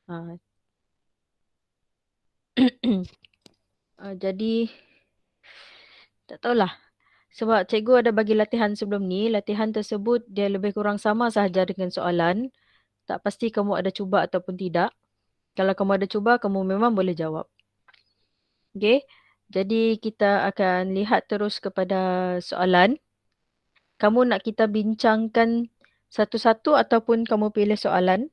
Ah, jadi tak tahulah. Sebab cikgu ada bagi latihan sebelum ni. Latihan tersebut dia lebih kurang sama sahaja dengan soalan. Tak pasti kamu ada cuba ataupun tidak. Kalau kamu ada cuba, kamu memang boleh jawab. Okey. Jadi kita akan lihat terus kepada soalan. Kamu nak kita bincangkan satu-satu ataupun kamu pilih soalan?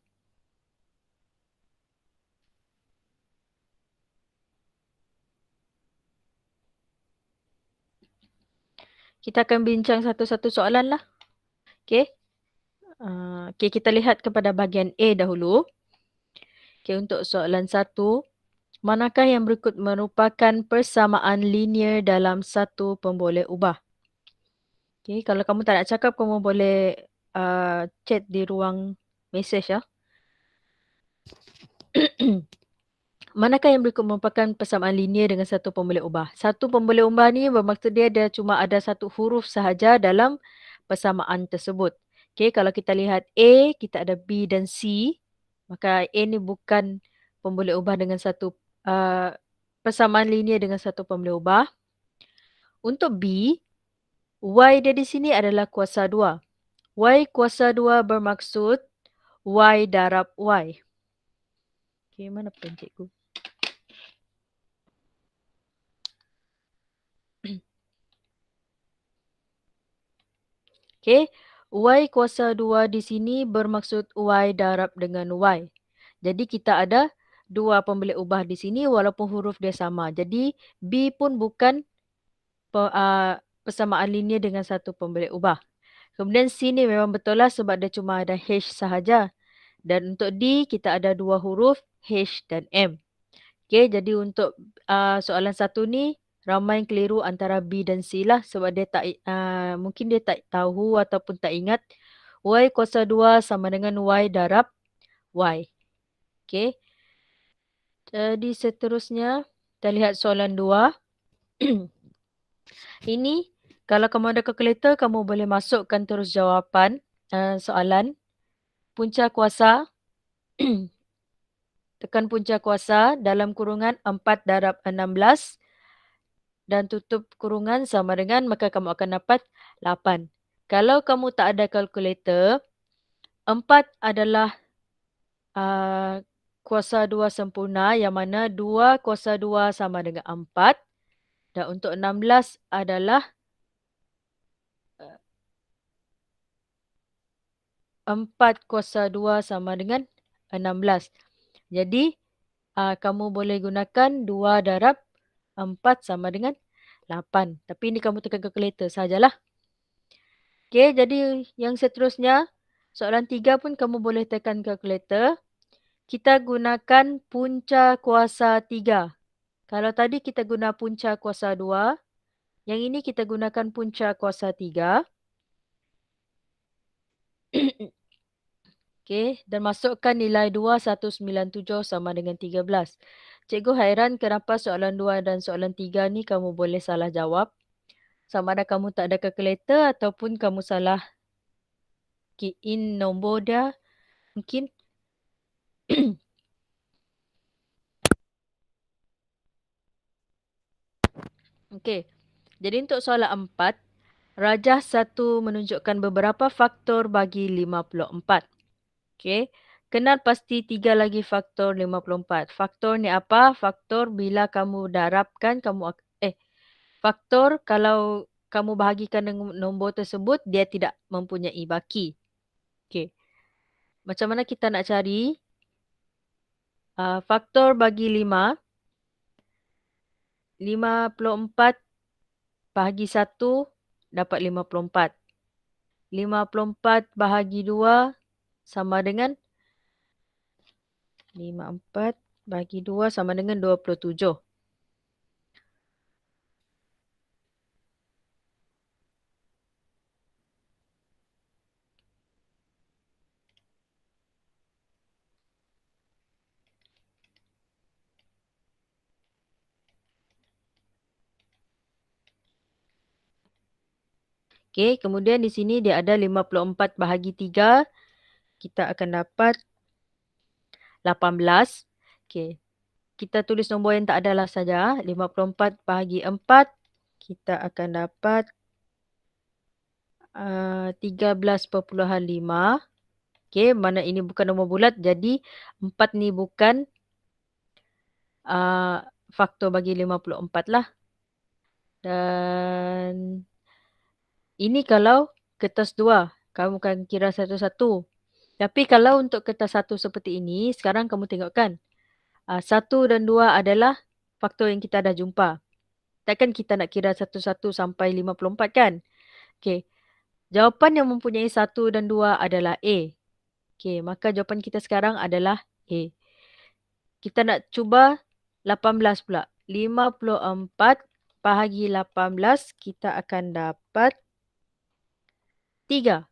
Kita akan bincang satu-satu soalan lah. Okey. Okey, kita lihat kepada bahagian A dahulu. Okey, untuk soalan 1. Manakah yang berikut merupakan persamaan linear dalam satu pemboleh ubah? Okey, kalau kamu tak nak cakap, kamu boleh chat di ruang mesej ya. Manakah yang berikut merupakan persamaan linear dengan satu pemboleh ubah? Satu pemboleh ubah ni bermaksud dia cuma ada satu huruf sahaja dalam persamaan tersebut. Okey, kalau kita lihat A, kita ada B dan C. Maka A ni bukan pemboleh ubah dengan satu persamaan linear dengan satu pemboleh ubah. Untuk B, Y dia di sini adalah kuasa 2. Y kuasa 2 bermaksud Y darab Y. Okey, mana pen cikgu? Okey, Y kuasa 2 di sini bermaksud Y darab dengan Y. Jadi kita ada dua pemboleh ubah di sini walaupun huruf dia sama. Jadi B pun bukan persamaan linear dengan satu pemboleh ubah. Kemudian C ni memang betul lah sebab dia cuma ada H sahaja. Dan untuk D kita ada dua huruf H dan M. Okey, jadi untuk soalan 1 ni ramai yang keliru antara B dan C lah sebab dia tak mungkin dia tak tahu ataupun tak ingat Y kuasa 2 sama dengan Y darab Y. Okey. Jadi seterusnya kita lihat soalan 2. Ini kalau kamu ada kalkulator, kamu boleh masukkan terus jawapan soalan. Punca kuasa tekan punca kuasa dalam kurungan 4 darab 16 dan tutup kurungan sama dengan, maka kamu akan dapat 8. Kalau kamu tak ada kalkulator, 4 adalah kuasa 2 sempurna yang mana 2 kuasa 2 sama dengan 4 dan untuk 16 adalah 4 kuasa 2 sama dengan 16. Jadi kamu boleh gunakan 2 darab 4 sama dengan 8. Tapi ini kamu tekan kalkulator sajalah. Okey, jadi yang seterusnya, soalan 3 pun kamu boleh tekan kalkulator. Kita gunakan punca kuasa 3. Kalau tadi kita guna punca kuasa 2, yang ini kita gunakan punca kuasa 3. Okey, dan masukkan nilai 2197 sama dengan 13. Cikgu hairan kenapa soalan 2 dan soalan 3 ni kamu boleh salah jawab. Sama ada kamu tak ada kalkulator ataupun kamu salah key in nombor dia mungkin. Okey. Jadi untuk soalan 4, rajah 1 menunjukkan beberapa faktor bagi 54. Okey. Kenal pasti 3 lagi faktor 54. Faktor ni apa? Faktor bila kamu darabkan faktor kalau kamu bahagikan dengan nombor tersebut dia tidak mempunyai baki. Okey. Macam mana kita nak cari faktor bagi 5? 54 bahagi 1 dapat 54. 54 bahagi 2 sama dengan 54 bahagi 2 sama dengan 27. Okey, kemudian di sini dia ada 54 bahagi 3. Kita akan dapat 18. Okey. Kita tulis nombor yang tak adalah saja. 54 bahagi 4. Kita akan dapat 13.5. Okey, mana ini bukan nombor bulat. Jadi 4 ni bukan faktor bagi 54 lah. Dan ini kalau kertas 2. Kamu akan kira satu-satu. Tapi kalau untuk kertas 1 seperti ini, sekarang kamu tengokkan. 1 dan 2 adalah faktor yang kita dah jumpa. Takkan kita nak kira satu-satu sampai 54 kan? Okey. Jawapan yang mempunyai 1 dan 2 adalah A. Okey, maka jawapan kita sekarang adalah A. Kita nak cuba 18 pula. 54 bahagi 18, kita akan dapat 3.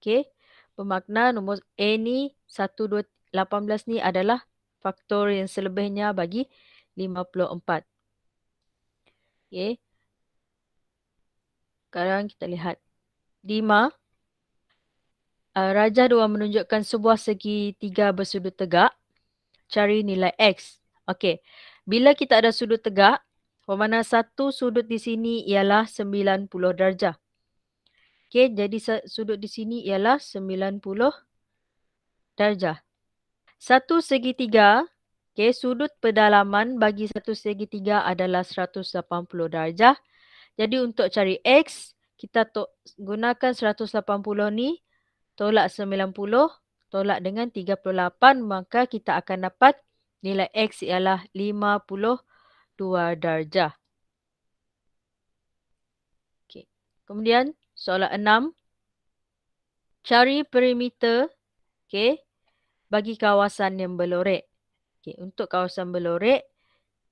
Okey. Bermakna nombor A ni 1, 2, 18 ni adalah faktor yang selebihnya bagi 54. Okey. Sekarang kita lihat. 5. Rajah 2 menunjukkan sebuah segitiga bersudut tegak. Cari nilai X. Okey. Bila kita ada sudut tegak, bermakna satu sudut di sini ialah 90 darjah. Okey, jadi sudut di sini ialah 90 darjah. Satu segitiga, okey, sudut pedalaman bagi satu segitiga adalah 180 darjah. Jadi untuk cari X, kita gunakan 180 ni, tolak 90, tolak dengan 38, maka kita akan dapat nilai X ialah 52 darjah. Okay. Kemudian soalan 6. Cari perimeter bagi kawasan yang berlorek. Okay. Untuk kawasan berlorek,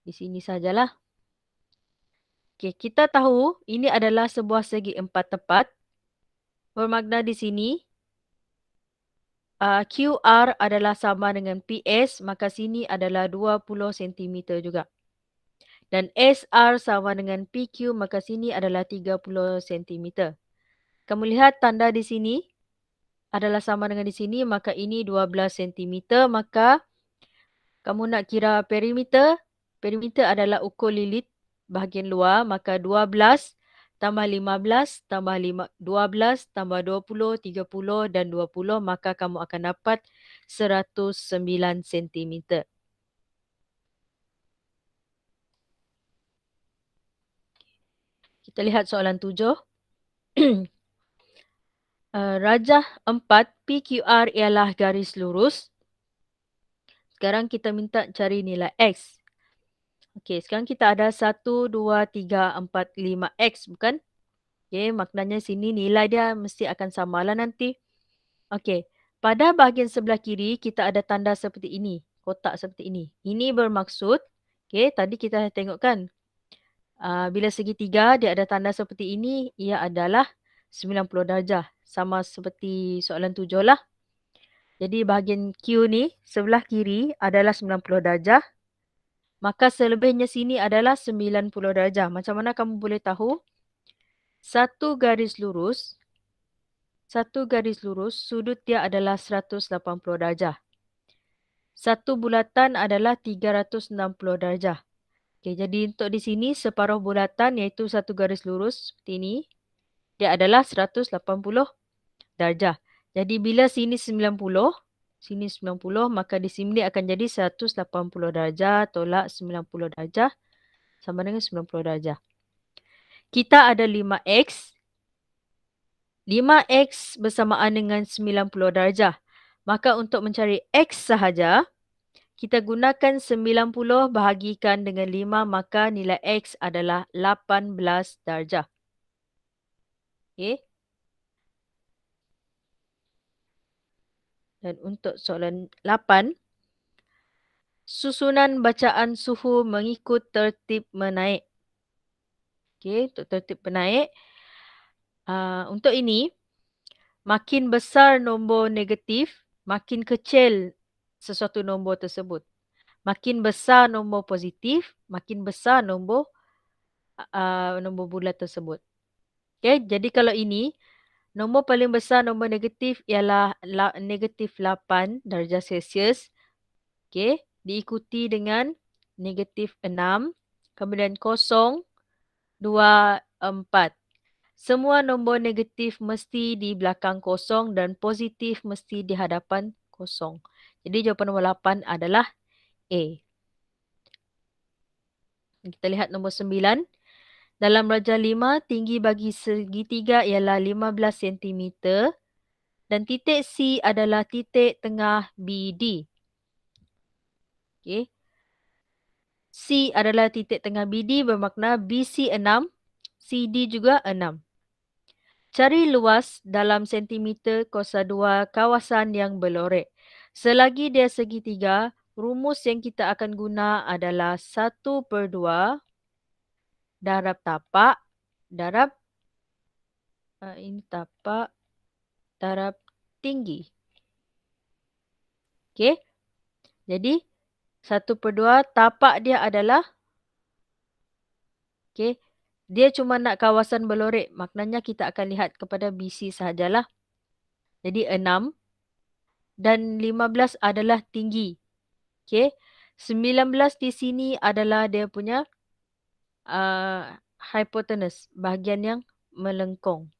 di sini sajalah. Okay. Kita tahu ini adalah sebuah segi 4 tepat. Bermakna di sini QR adalah sama dengan PS, maka sini adalah 20 cm juga. Dan SR sama dengan PQ, maka sini adalah 30 cm. Kamu lihat tanda di sini adalah sama dengan di sini, maka ini 12 cm. Maka kamu nak kira perimeter. Perimeter adalah ukur lilit bahagian luar, maka 12 tambah 15 tambah 12 tambah 20, 30 dan 20, maka kamu akan dapat 109 cm. Kita lihat soalan 7. Rajah 4 PQR ialah garis lurus. Sekarang kita minta cari nilai X. Okey, sekarang kita ada 1, 2, 3, 4, 5X, bukan? Okey, maknanya sini nilai dia mesti akan samalah nanti. Okey, pada bahagian sebelah kiri kita ada tanda seperti ini, kotak seperti ini. Ini bermaksud, okey, tadi kita tengokkan, bila segitiga dia ada tanda seperti ini, ia adalah 90 darjah. Sama seperti soalan 7 lah. Jadi bahagian Q ni, sebelah kiri adalah 90 darjah. Maka selebihnya sini adalah 90 darjah. Macam mana kamu boleh tahu? Satu garis lurus, sudut dia adalah 180 darjah. Satu bulatan adalah 360 darjah. Okay, jadi untuk di sini separuh bulatan iaitu satu garis lurus seperti ini, dia adalah 180 darjah. Jadi bila sini 90, maka di sini akan jadi 180 darjah tolak 90 darjah sama dengan 90 darjah. Kita ada 5X. 5X bersamaan dengan 90 darjah. Maka untuk mencari X sahaja, kita gunakan 90 bahagikan dengan 5, maka nilai X adalah 18 darjah. Okay. Dan untuk soalan 8, susunan bacaan suhu mengikut tertib menaik. Okey, untuk tertib menaik. Untuk ini, makin besar nombor negatif, makin kecil sesuatu nombor tersebut. Makin besar nombor positif, makin besar nombor bulat tersebut. Okey, jadi kalau ini, nombor paling besar nombor negatif ialah negatif 8 darjah Celsius. Okey, diikuti dengan -6, kemudian 0, 2, 4. Semua nombor negatif mesti di belakang kosong dan positif mesti di hadapan kosong. Jadi jawapan nombor 8 adalah A. Kita lihat nombor 9. Dalam rajah 5, tinggi bagi segitiga ialah 15 sentimeter dan titik C adalah titik tengah BD. Okey. C adalah titik tengah BD bermakna BC 6, CD juga 6. Cari luas dalam sentimeter kuasa 2 kawasan yang berlorek. Selagi dia segitiga, rumus yang kita akan guna adalah 1/2 darab tapak darab ini tapak darab tinggi. Okey. Jadi 1/2 tapak dia adalah, okey, dia cuma nak kawasan berlorek. Maknanya kita akan lihat kepada BC sahajalah. Jadi 6 dan 15 adalah tinggi. Okey. 19 di sini adalah dia punya hypotenuse, bahagian yang melengkung.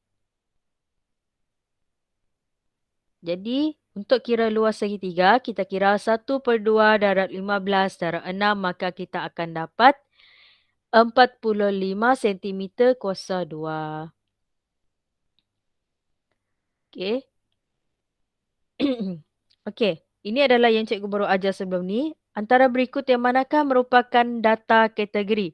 Jadi, untuk kira luas segitiga, kita kira 1/2 darab 15 darab 6, maka kita akan dapat 45 cm kuasa 2. Okey. Okey, ini adalah yang cikgu baru ajar sebelum ni. Antara berikut yang manakah merupakan data kategori?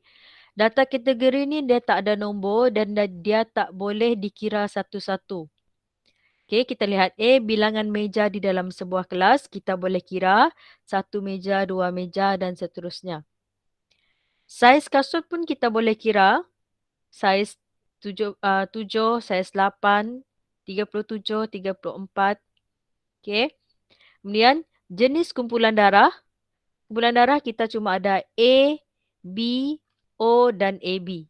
Data kategori ni dia tak ada nombor dan dia tak boleh dikira satu-satu. Okey, kita lihat A, bilangan meja di dalam sebuah kelas. Kita boleh kira 1 meja, 2 meja dan seterusnya. Saiz kasut pun kita boleh kira. Saiz 7, saiz 8, 37, 34. Okey. Kemudian jenis kumpulan darah. Kumpulan darah kita cuma ada A, B, O dan AB.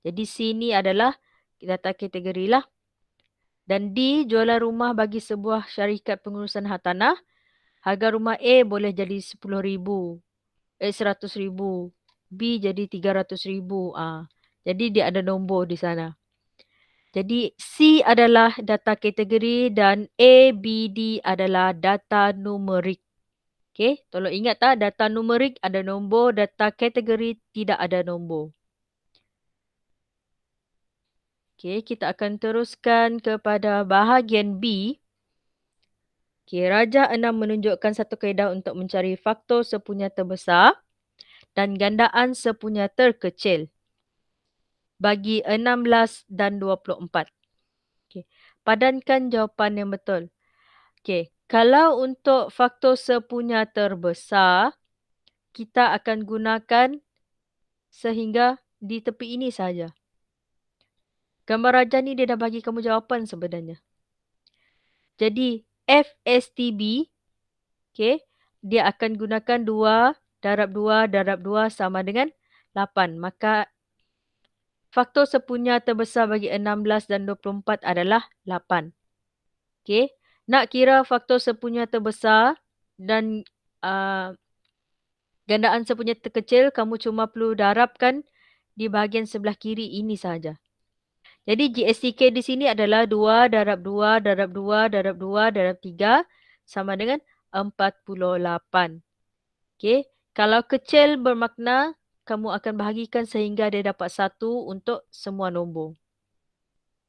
Jadi C ni adalah data kategori lah. Dan D, jualan rumah bagi sebuah syarikat pengurusan hartanah. Harga rumah A boleh jadi 10,000. 100,000. B jadi 300,000. Jadi dia ada nombor di sana. Jadi C adalah data kategori dan A, B, D adalah data numerik. Okey, tolong ingat data numerik ada nombor, data kategori tidak ada nombor. Okey, kita akan teruskan kepada bahagian B. Okey, rajah 6 menunjukkan satu kaedah untuk mencari faktor sepunya terbesar dan gandaan sepunya terkecil bagi 16 dan 24. Okey, padankan jawapan yang betul. Okey, kalau untuk faktor sepunya terbesar, kita akan gunakan sehingga di tepi ini saja. Gambar rajah ni dia dah bagi kamu jawapan sebenarnya. Jadi FSTB, okey, dia akan gunakan 2 darab 2 darab 2 sama dengan 8. Maka faktor sepunya terbesar bagi 16 dan 24 adalah 8. Okey, nak kira faktor sepunya terbesar dan gandaan sepunya terkecil, kamu cuma perlu darabkan di bahagian sebelah kiri ini saja. Jadi GSTK di sini adalah 2 darab 2 darab 2 darab 2 darab 3 sama dengan 48. Okey, kalau kecil bermakna kamu akan bahagikan sehingga dia dapat 1 untuk semua nombor.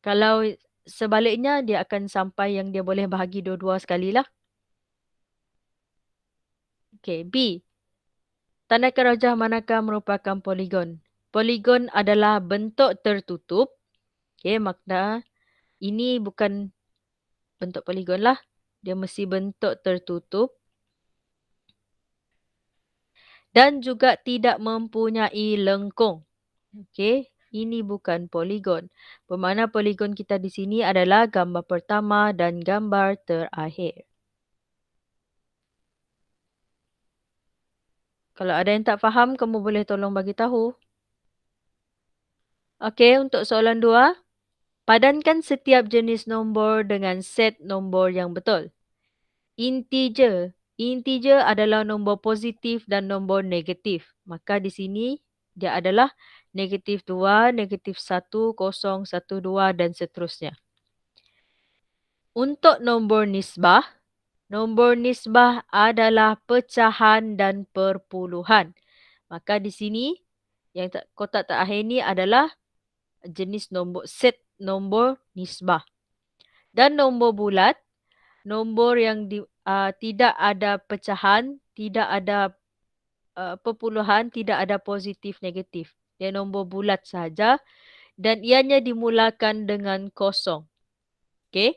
Kalau sebaliknya, dia akan sampai yang dia boleh bahagi dua-dua sekali lah. Okey, B. Tandaikan rajah manakah merupakan poligon? Poligon adalah bentuk tertutup. Okey, makna ini bukan bentuk poligon lah. Dia mesti bentuk tertutup. Dan juga tidak mempunyai lengkung. Okey, ini bukan poligon. Bermakna poligon kita di sini adalah gambar pertama dan gambar terakhir. Kalau ada yang tak faham, kamu boleh tolong bagi tahu. Okey, untuk soalan 2. Padankan setiap jenis nombor dengan set nombor yang betul. Integer Integer adalah nombor positif dan nombor negatif. Maka di sini dia adalah negatif 2, negatif 1, 0, 1, 2 dan seterusnya. Untuk nombor nisbah adalah pecahan dan perpuluhan. Maka di sini yang kotak terakhir ni adalah jenis set nombor nisbah. Dan nombor bulat, nombor yang tidak ada pecahan, tidak ada perpuluhan, tidak ada positif negatif. Dia nombor bulat sahaja dan ianya dimulakan dengan kosong. Okey.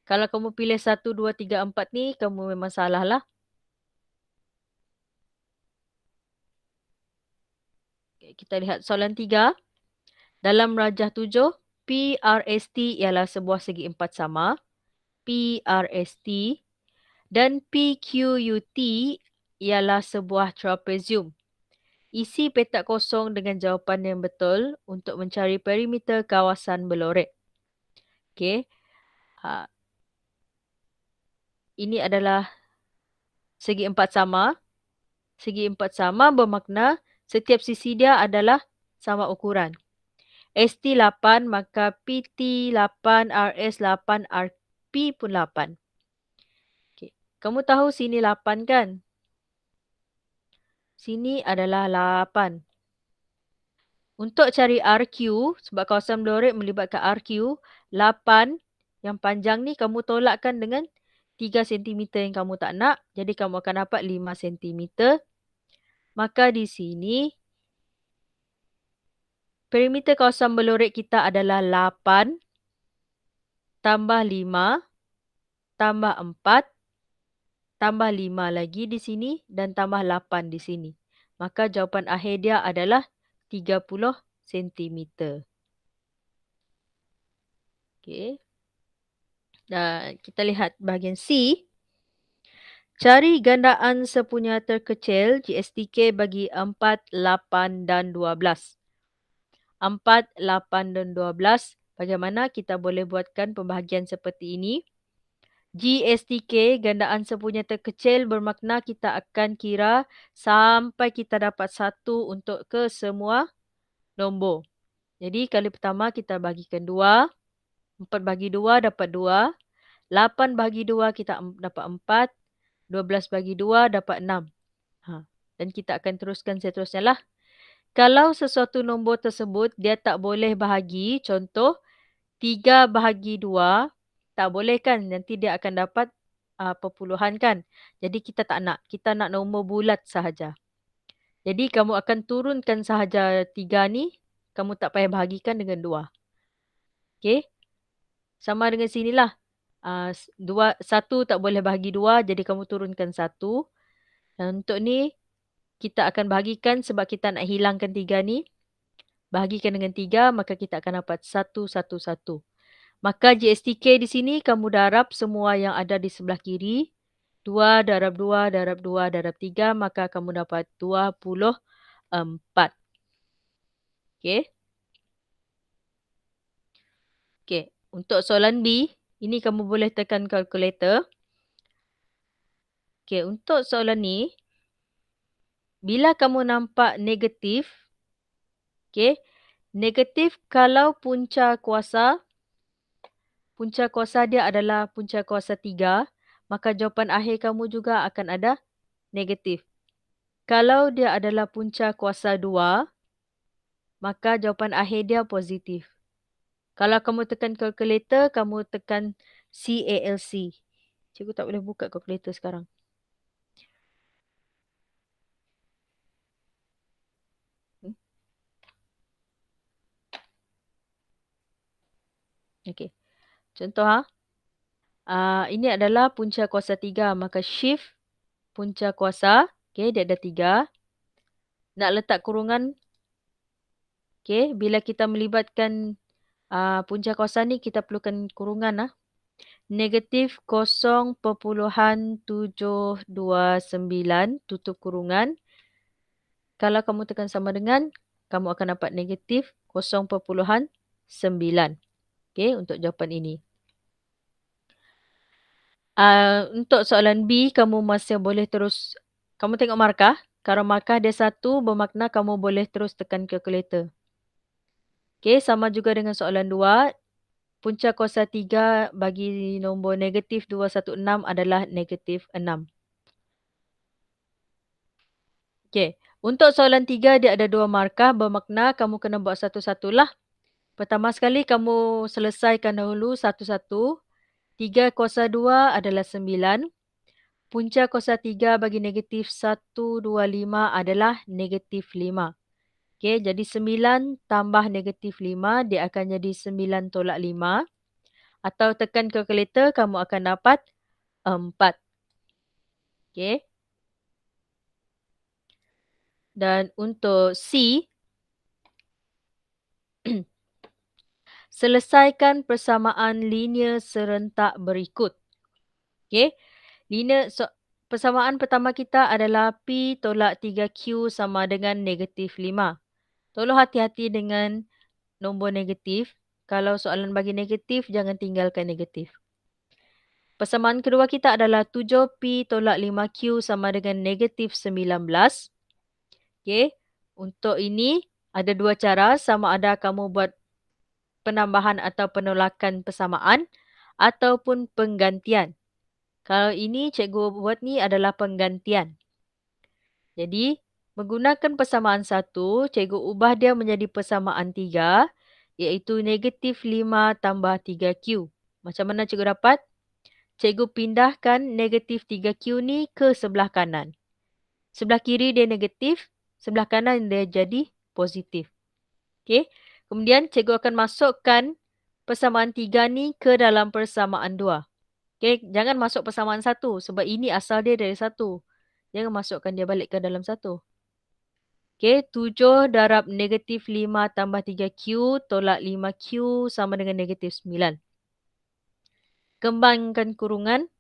Kalau kamu pilih 1, 2, 3, 4 ni, kamu memang salah lah. Okay, kita lihat soalan 3. Dalam rajah 7, PRST ialah sebuah segi empat sama. PRST dan PQUT ialah sebuah trapezium. Isi petak kosong dengan jawapan yang betul untuk mencari perimeter kawasan berlorek. Okey. Ini adalah segi empat sama. Segi empat sama bermakna setiap sisi dia adalah sama ukuran. ST 8 maka PT 8, RS 8, RP pun 8. Okay. Kamu tahu sini 8 kan? Sini adalah 8. Untuk cari RQ, sebab kawasan berlorek melibatkan RQ, 8 yang panjang ni kamu tolakkan dengan 3 cm yang kamu tak nak. Jadi kamu akan dapat 5 cm. Maka di sini, perimeter kawasan berlorek kita adalah 8 tambah 5 tambah 4 tambah 5 lagi di sini dan tambah 8 di sini. Maka jawapan akhir dia adalah 30 cm. Okey. Dan kita lihat bahagian C. Cari gandaan sepunya terkecil GSTK bagi 4, 8 dan 12. 4, 8 dan 12. Bagaimana kita boleh buatkan pembahagian seperti ini? GSTK, gandaan sepunya terkecil, bermakna kita akan kira sampai kita dapat 1 untuk kesemua nombor. Jadi kali pertama kita bagikan 2. 4 bagi 2 dapat 2. 8 bagi 2 kita dapat 4. 12 bagi 2 dapat 6. Dan kita akan teruskan seterusnya lah. Kalau sesuatu nombor tersebut dia tak boleh bahagi, contoh 3 bahagi 2, tak boleh kan, nanti dia akan dapat perpuluhan kan. Jadi kita tak nak, kita nak nombor bulat sahaja. Jadi kamu akan turunkan sahaja 3 ni, kamu tak payah bahagikan dengan 2. Okey. Sama dengan sinilah. 1 tak boleh bahagi 2, jadi kamu turunkan 1. Dan untuk ni, kita akan bahagikan sebab kita nak hilangkan 3 ni. Bahagikan dengan 3, maka kita akan dapat 1, 1, 1. Maka GSTK di sini kamu darab semua yang ada di sebelah kiri. 2 darab 2 darab 2 darab 3, maka kamu dapat 24. Okey. Okey. Untuk soalan B, ini kamu boleh tekan kalkulator. Okey, untuk soalan ni, bila kamu nampak negatif, okey, negatif kalau punca kuasa dia adalah punca kuasa 3, maka jawapan akhir kamu juga akan ada negatif. Kalau dia adalah punca kuasa 2, maka jawapan akhir dia positif. Kalau kamu tekan kalkulator, kamu tekan CALC. Cikgu tak boleh buka kalkulator sekarang. Okey. Contoh ini adalah punca kuasa 3, maka shift punca kuasa, okey, dia ada 3. Nak letak kurungan, okey, bila kita melibatkan punca kuasa ni kita perlukan kurungan Negatif 0.729 tutup kurungan. Kalau kamu tekan sama dengan, kamu akan dapat negatif 0.9. Okey, untuk jawapan ini. Untuk soalan B, kamu masih boleh terus kamu tengok markah. Kalau markah dia 1 bermakna kamu boleh terus tekan kalkulator. Okey, sama juga dengan soalan 2. Punca kuasa 3 bagi nombor negatif 216 adalah negatif 6. Okey, untuk soalan 3 dia ada 2 markah bermakna kamu kena buat satu-satulah. Pertama sekali kamu selesaikan dahulu satu-satu. 3 kuasa 2 adalah 9. Punca kuasa 3 bagi negatif 125 adalah negatif 5. Okey, jadi 9 tambah negatif 5, dia akan jadi 9 tolak 5. Atau tekan kalkulator, kamu akan dapat 4. Okey. Dan untuk C, selesaikan persamaan linear serentak berikut. Okey. Persamaan pertama kita adalah P tolak 3Q sama dengan negatif 5. Tolong hati-hati dengan nombor negatif. Kalau soalan bagi negatif, jangan tinggalkan negatif. Persamaan kedua kita adalah 7P tolak 5Q sama dengan negatif 19. Okey. Untuk ini, ada 2 cara. Sama ada kamu buat penambahan atau penolakan persamaan ataupun penggantian. Kalau ini cikgu buat ni adalah penggantian. Jadi, menggunakan persamaan 1, cikgu ubah dia menjadi persamaan 3, iaitu negatif 5 tambah 3Q. Macam mana cikgu dapat? Cikgu pindahkan negatif 3Q ni ke sebelah kanan. Sebelah kiri dia negatif, sebelah kanan dia jadi positif. Okey. Kemudian cikgu akan masukkan persamaan 3 ni ke dalam persamaan 2. Okey, jangan masuk persamaan 1 sebab ini asal dia dari 1. Jangan masukkan dia balik ke dalam 1. Okey, 7 darab negatif 5 tambah 3Q tolak 5Q sama dengan negatif 9. Kembangkan kurungan.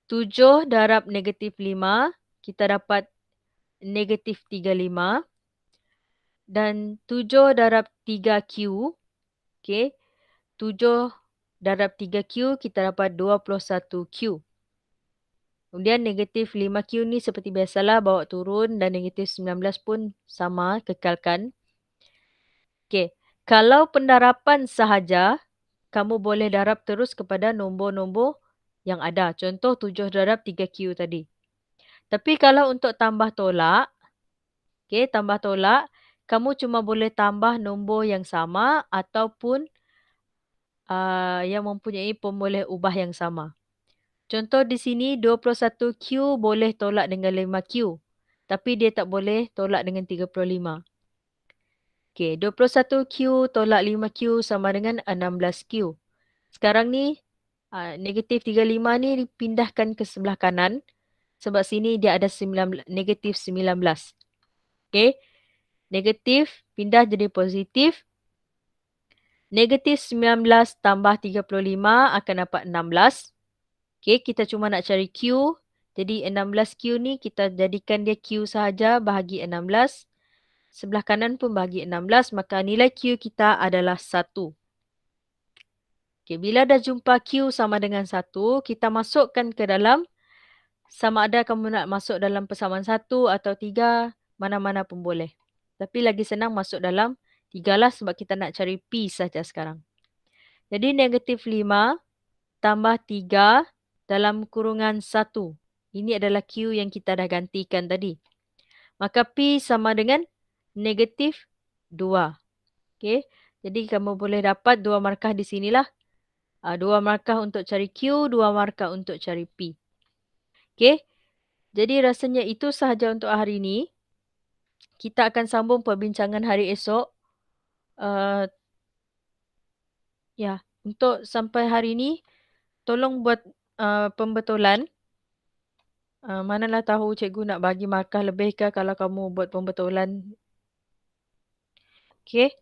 7 darab negatif 5, kita dapat negatif 35. Dan 7 darab 3Q, okey, 7 darab 3Q, kita dapat 21Q. Kemudian negatif 5Q ni seperti biasalah bawa turun dan negatif 19 pun sama, kekalkan. Okey, kalau pendarapan sahaja, kamu boleh darab terus kepada nombor-nombor yang ada. Contoh 7 darab 3Q tadi. Tapi kalau untuk tambah tolak, okey, tambah tolak, kamu cuma boleh tambah nombor yang sama ataupun yang mempunyai pemboleh ubah yang sama. Contoh di sini 21Q boleh tolak dengan 5Q. Tapi dia tak boleh tolak dengan 35. Okey, 21Q tolak 5Q sama dengan 16Q. Sekarang ni negatif 35 ni dipindahkan ke sebelah kanan. Sebab sini dia ada negatif 19. Okey, negatif pindah jadi positif. Negatif 19 tambah 35 akan dapat 16. Okey, kita cuma nak cari Q. Jadi 16Q ni kita jadikan dia Q sahaja bahagi 16. Sebelah kanan pun bahagi 16. Maka nilai Q kita adalah 1. Okey, bila dah jumpa Q sama dengan 1, kita masukkan ke dalam. Sama ada kamu nak masuk dalam persamaan 1 atau 3, mana-mana pun boleh. Tapi lagi senang masuk dalam 3 lah sebab kita nak cari P saja sekarang. Jadi negatif 5 tambah 3 dalam kurungan 1. Ini adalah Q yang kita dah gantikan tadi. Maka P sama dengan negatif 2. Okey, jadi kamu boleh dapat 2 markah di sinilah. 2 markah untuk cari Q, 2 markah untuk cari P. Okey, jadi rasanya itu sahaja untuk hari ini. Kita akan sambung perbincangan hari esok. Untuk sampai hari ini, tolong buat pembetulan. Manalah tahu cikgu nak bagi markah lebih ke kalau kamu buat pembetulan. Okey.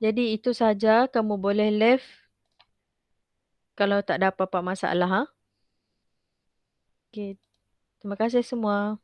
Jadi itu saja, kamu boleh left kalau tak ada apa-apa masalah. Okey. Terima kasih semua.